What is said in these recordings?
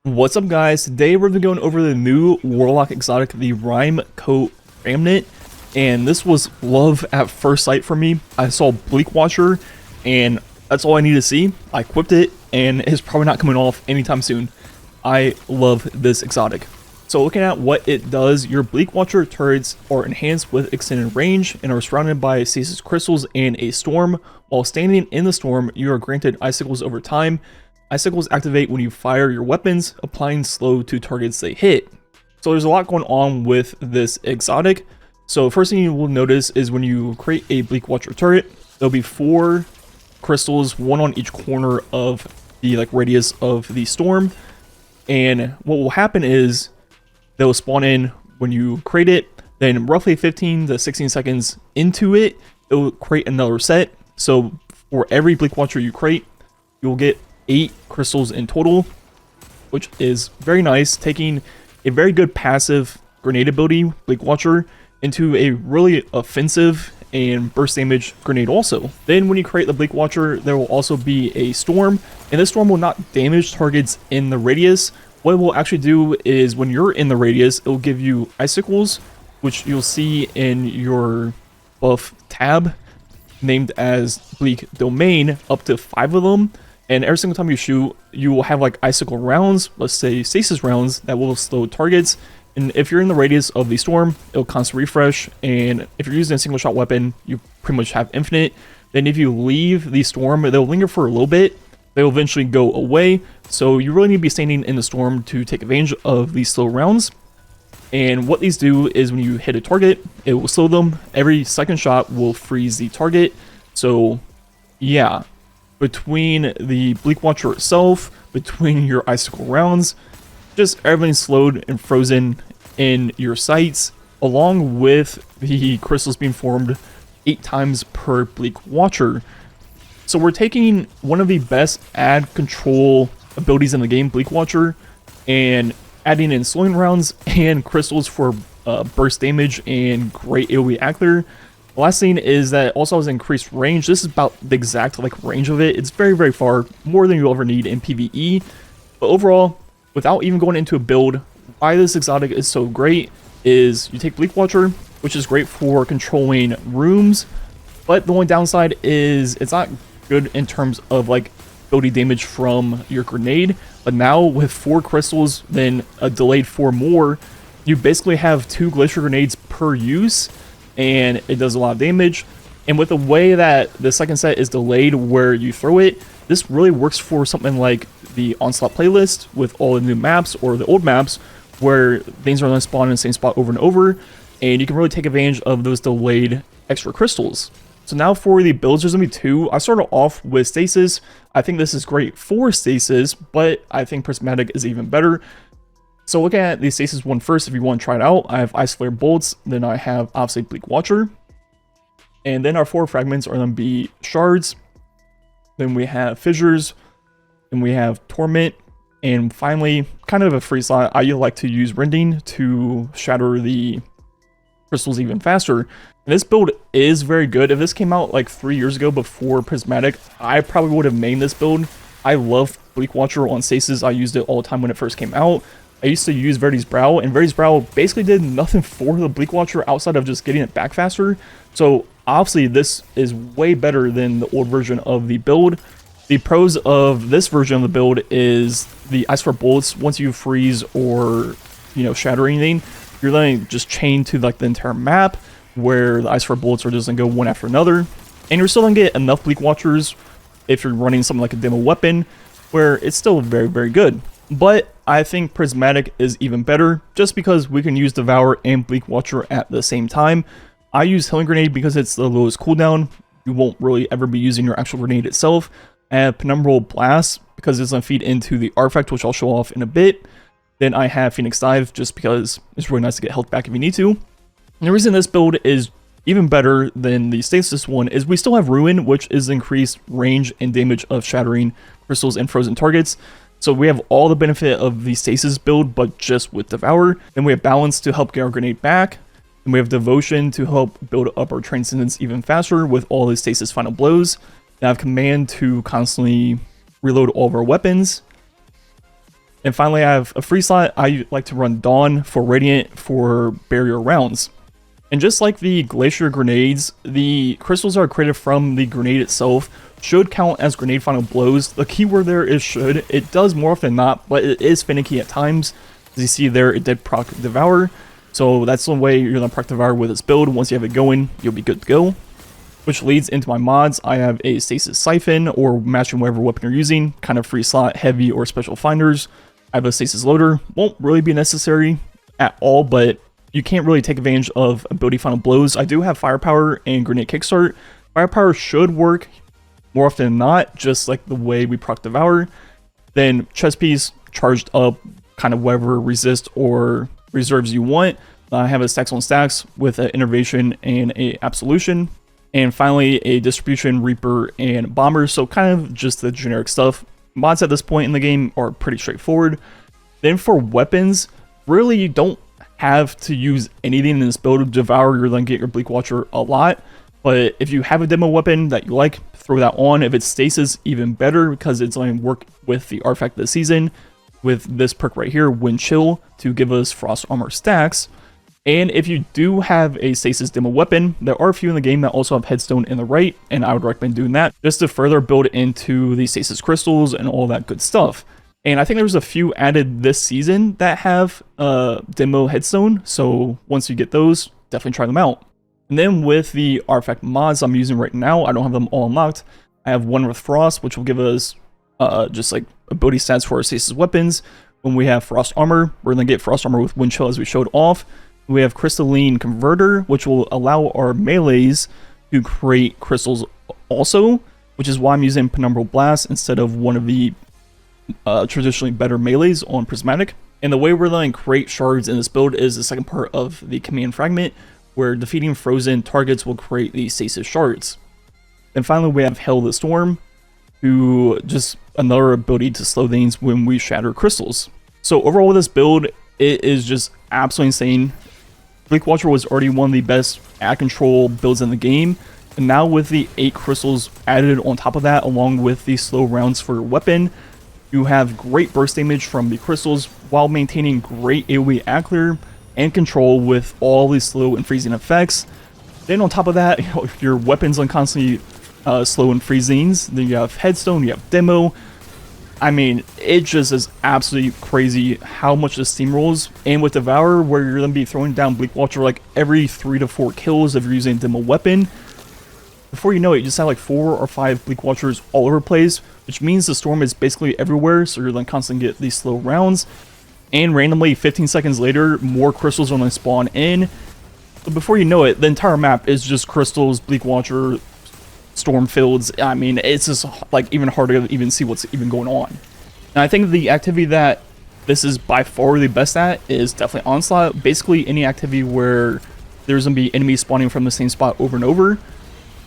What's up, guys? Today we're going over the new Warlock exotic, the Rime-Coat Raiment, and this was love at first sight for me. I saw Bleak Watcher, and that's all I need to see. I equipped it, and it's probably not coming off anytime soon. I love this exotic. So looking at what it does, your Bleak Watcher turrets are enhanced with extended range and are surrounded by Stasis crystals and a storm. While standing in the storm, you are granted icicles over time. Icicles activate when you fire your weapons, applying slow to targets they hit. So there's a lot going on with this exotic. So first thing you will notice is when you create a Bleak Watcher turret, there'll be 4 crystals, one on each corner of the radius of the storm. And what will happen is they'll spawn in when you create it. Then roughly 15 to 16 seconds into it, it will create another set. So for every Bleak Watcher you create, you'll get 8 crystals in total, which is very nice, taking a very good passive grenade ability, Bleak Watcher, into a really offensive and burst damage grenade also. Then when you create the Bleak Watcher, there will also be a storm, and this storm will not damage targets in the radius. What it will actually do is when you're in the radius, it will give you icicles, which you'll see in your buff tab, named as Bleak Domain, up to 5 of them. And every single time you shoot, you will have icicle rounds, let's say stasis rounds, that will slow targets. And if you're in the radius of the storm, it'll constantly refresh. And if you're using a single shot weapon, you pretty much have infinite. Then if you leave the storm, they'll linger for a little bit. They'll eventually go away. So you really need to be standing in the storm to take advantage of these slow rounds. And what these do is when you hit a target, it will slow them. Every second shot will freeze the target. So yeah. Between the Bleak Watcher itself, between your icicle rounds, just everything's slowed and frozen in your sights, along with the crystals being formed 8 times per Bleak Watcher. So we're taking one of the best ad control abilities in the game, Bleak Watcher, and adding in slowing rounds and crystals for burst damage and great AoE actor. The last thing is that it also has increased range. This is about the exact range of it. It's very, very far, more than you'll ever need in PvE. But overall, without even going into a build, why this exotic is so great is you take Bleak Watcher, which is great for controlling rooms, but the only downside is it's not good in terms of ability damage from your grenade. But now with 4 crystals, then a delayed 4 more, you basically have 2 glacier grenades per use, and it does a lot of damage. And with the way that the second set is delayed where you throw it, this really works for something like the Onslaught playlist with all the new maps or the old maps where things are going to spawn in the same spot over and over, and you can really take advantage of those delayed extra crystals. So now for the builds, there's going to be 2. I started off with Stasis. I think this is great for Stasis, but I think Prismatic is even better. So looking at the Stasis one first, if you want to try it out, I have Ice Flare Bolts, then I have obviously Bleak Watcher. And then our 4 fragments are going to be Shards, then we have Fissures, then we have Torment, and finally, kind of a free slot, I like to use Rending to shatter the crystals even faster. And this build is very good. If this came out 3 years ago before Prismatic, I probably would have made this build. I love Bleak Watcher on Stasis. I used it all the time when it first came out. I used to use Verity's Brow, and Verity's Brow basically did nothing for the Bleak Watcher outside of just getting it back faster. So obviously this is way better than the old version of the build. The pros of this version of the build is the Ice Flare Bullets. Once you freeze or shatter anything, you're letting just chain to the entire map, where the Ice Flare Bullets are just gonna go one after another. And you're still gonna get enough Bleak Watchers if you're running something like a demo weapon, where it's still very, very good. But I think Prismatic is even better, just because we can use Devour and Bleak Watcher at the same time. I use Healing Grenade because it's the lowest cooldown. You won't really ever be using your actual grenade itself. I have Penumbral Blast because it's going to feed into the artifact, which I'll show off in a bit. Then I have Phoenix Dive just because it's really nice to get health back if you need to. And the reason this build is even better than the Stasis one is we still have Ruin, which is increased range and damage of shattering crystals and frozen targets. So we have all the benefit of the Stasis build, but just with Devour. Then we have Balance to help get our grenade back. And we have Devotion to help build up our Transcendence even faster with all the Stasis final blows. And I have Command to constantly reload all of our weapons. And finally, I have a free slot. I like to run Dawn for Radiant for barrier rounds. And just like the Glacier grenades, the crystals are created from the grenade itself should count as grenade final blows. The keyword there is should. It does more often than not, but it is finicky at times. As you see there, it did proc Devour. So that's the way you're going to proc Devour with this build. Once you have it going, you'll be good to go. Which leads into my mods. I have a Stasis Siphon, or matching whatever weapon you're using, kind of free slot, heavy, or special finders. I have a Stasis Loader. Won't really be necessary at all, but you can't really take advantage of ability final blows. I do have Firepower and Grenade Kickstart. Firepower should work more often than not, just like the way we proc Devour. Then Chest Piece, charged up, kind of whatever resist or reserves you want. I have a Stacks on Stacks with an Innervation and a Absolution. And finally, a Distribution, Reaper, and Bomber. So kind of just the generic stuff. Mods at this point in the game are pretty straightforward. Then for weapons, really you don't have to use anything in this build. Devour, you're going to get your Bleak Watcher a lot. But if you have a demo weapon that you like, throw that on. If it's Stasis, even better, because it's going to work with the artifact of the season, with this perk right here, Wind Chill, to give us Frost Armor stacks. And if you do have a Stasis demo weapon, there are a few in the game that also have Headstone in the right, and I would recommend doing that just to further build into the Stasis crystals and all that good stuff. And I think there's a few added this season that have demo Headstone, so once you get those, definitely try them out. And then with the artifact mods I'm using right now, I don't have them all unlocked. I have one with Frost, which will give us just like ability stats for our Stasis weapons. When we have Frost Armor, we're going to get Frost Armor with Wind Chill as we showed off. We have Crystalline Converter, which will allow our melees to create crystals also, which is why I'm using Penumbral Blast instead of one of the traditionally better melees on Prismatic. And the way we're going to create shards in this build is the second part of the command fragment, where defeating frozen targets will create the Stasis shards. And finally, we have Hail the Storm, who just another ability to slow things when we shatter crystals. So overall with this build, it is just absolutely insane. Bleak Watcher was already one of the best ad control builds in the game, and now with the 8 crystals added on top of that, along with the slow rounds for your weapon, you have great burst damage from the crystals while maintaining great AoE ad clear and control with all these slow and freezing effects. Then on top of that, if your weapon's on constantly slow and freezings, then you have Headstone, you have Demo. I mean, it just is absolutely crazy how much this steamrolls. And with Devour, where you're going to be throwing down Bleak Watcher like every 3 to 4 kills if you're using a demo weapon, before you know it, you just have like 4 or 5 Bleak Watchers all over the place, which means the storm is basically everywhere, so you're going to constantly get these slow rounds. And randomly, 15 seconds later, more crystals are going to spawn in. So before you know it, the entire map is just crystals, Bleak Watcher, storm fields. I mean, it's just like even harder to even see what's even going on. And I think the activity that this is by far the best at is definitely Onslaught. Basically any activity where there's going to be enemies spawning from the same spot over and over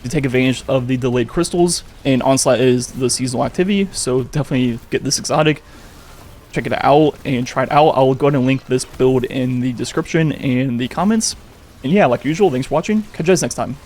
to take advantage of the delayed crystals. And Onslaught is the seasonal activity, so definitely get this exotic, check it out and try it out. I'll go ahead and link this build in the description and the comments. And yeah, like usual, thanks for watching. Catch you guys next time.